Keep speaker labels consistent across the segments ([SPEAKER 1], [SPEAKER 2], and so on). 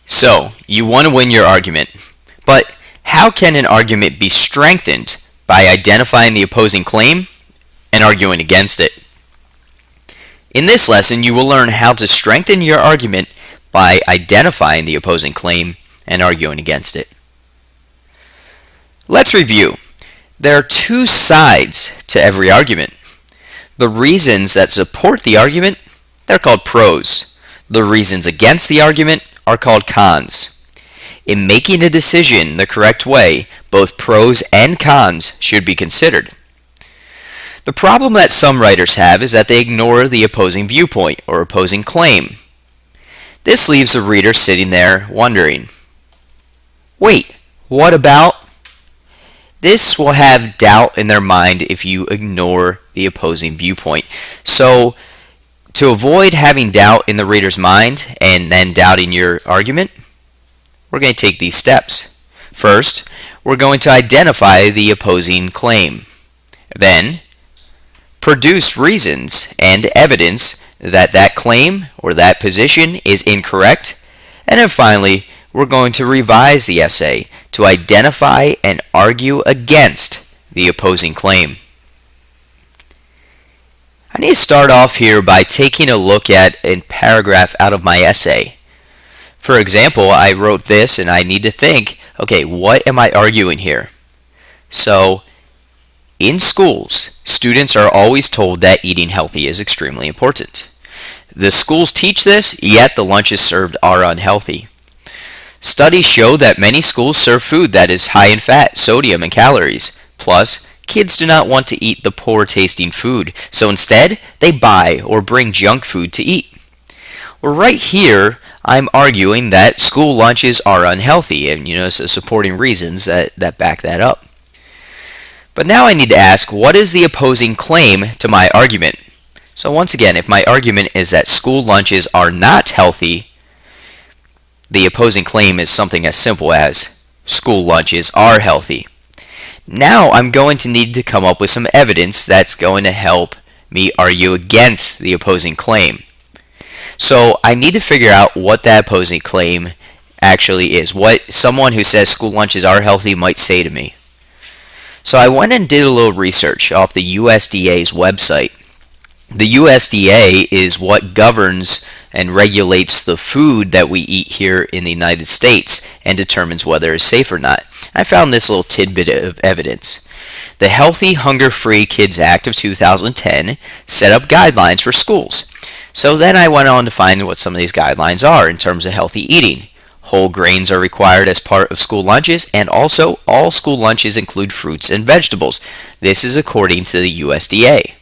[SPEAKER 1] So, you want to win your argument, but how can an argument be strengthened by identifying the opposing claim and arguing against it? In this lesson, you will learn how to strengthen your argument by identifying the opposing claim and arguing against it. Let's review. There are two sides to every argument. The reasons that support the argument, they're called pros. The reasons against the argument are called cons. In making a decision the correct way, both pros and cons should be considered. The problem that some writers have is that they ignore the opposing viewpoint or opposing claim. This leaves the reader sitting there wondering, wait, what about? This will have doubt in their mind if you ignore the opposing viewpoint. So, to avoid having doubt in the reader's mind and then doubting your argument, we're going to take these steps. First, we're going to identify the opposing claim. Then, produce reasons and evidence that that claim or that position is incorrect. And then finally, we're going to revise the essay to identify and argue against the opposing claim. I need to start off here by taking a look at a paragraph out of my essay. For example, I wrote this and I need to think, okay, what am I arguing here? So, in schools, students are always told that eating healthy is extremely important. The schools teach this, yet the lunches served are unhealthy. Studies show that many schools serve food that is high in fat, sodium, and calories. Plus, kids do not want to eat the poor-tasting food, so instead, they buy or bring junk food to eat. Well, right here, I'm arguing that school lunches are unhealthy, and so supporting reasons that back that up. But now I need to ask, what is the opposing claim to my argument? So once again, if my argument is that school lunches are not healthy, the opposing claim is something as simple as school lunches are healthy. Now I'm going to need to come up with some evidence that's going to help me argue against the opposing claim. So I need to figure out what that opposing claim actually is, what someone who says school lunches are healthy might say to me. So I went and did a little research off the USDA's website. The USDA is what governs and regulates the food that we eat here in the United States and determines whether it's safe or not. I found this little tidbit of evidence. The Healthy Hunger-Free Kids Act of 2010 set up guidelines for schools. So then I went on to find what some of these guidelines are in terms of healthy eating. Whole grains are required as part of school lunches, and also all school lunches include fruits and vegetables. This is according to the USDA.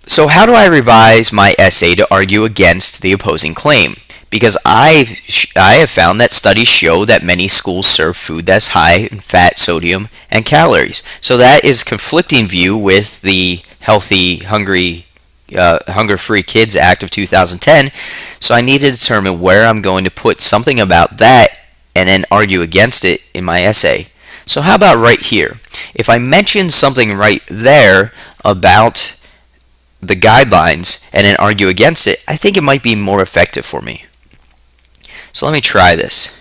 [SPEAKER 1] So how do I revise my essay to argue against the opposing claim? Because I have found that studies show that many schools serve food that's high in fat, sodium, and calories. So that is a conflicting view with the Healthy Hunger-Free Kids Act of 2010. So I need to determine where I'm going to put something about that and then argue against it in my essay. So how about right here? If I mention something right there about the guidelines and then argue against it, I think it might be more effective for me. So let me try this.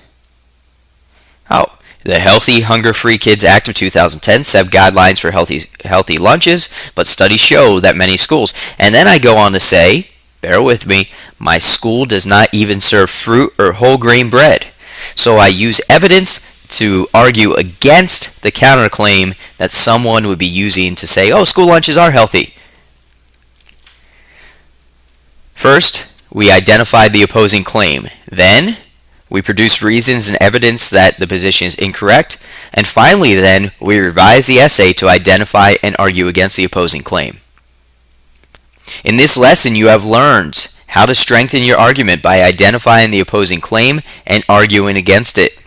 [SPEAKER 1] The Healthy Hunger-Free Kids Act of 2010 set guidelines for healthy lunches, but studies show that many schools. And then I go on to say, bear with me, my school does not even serve fruit or whole grain bread. So I use evidence to argue against the counterclaim that someone would be using to say, oh, school lunches are healthy. First, we identify the opposing claim. Then, we produce reasons and evidence that the position is incorrect. And finally, then, we revise the essay to identify and argue against the opposing claim. In this lesson, you have learned how to strengthen your argument by identifying the opposing claim and arguing against it.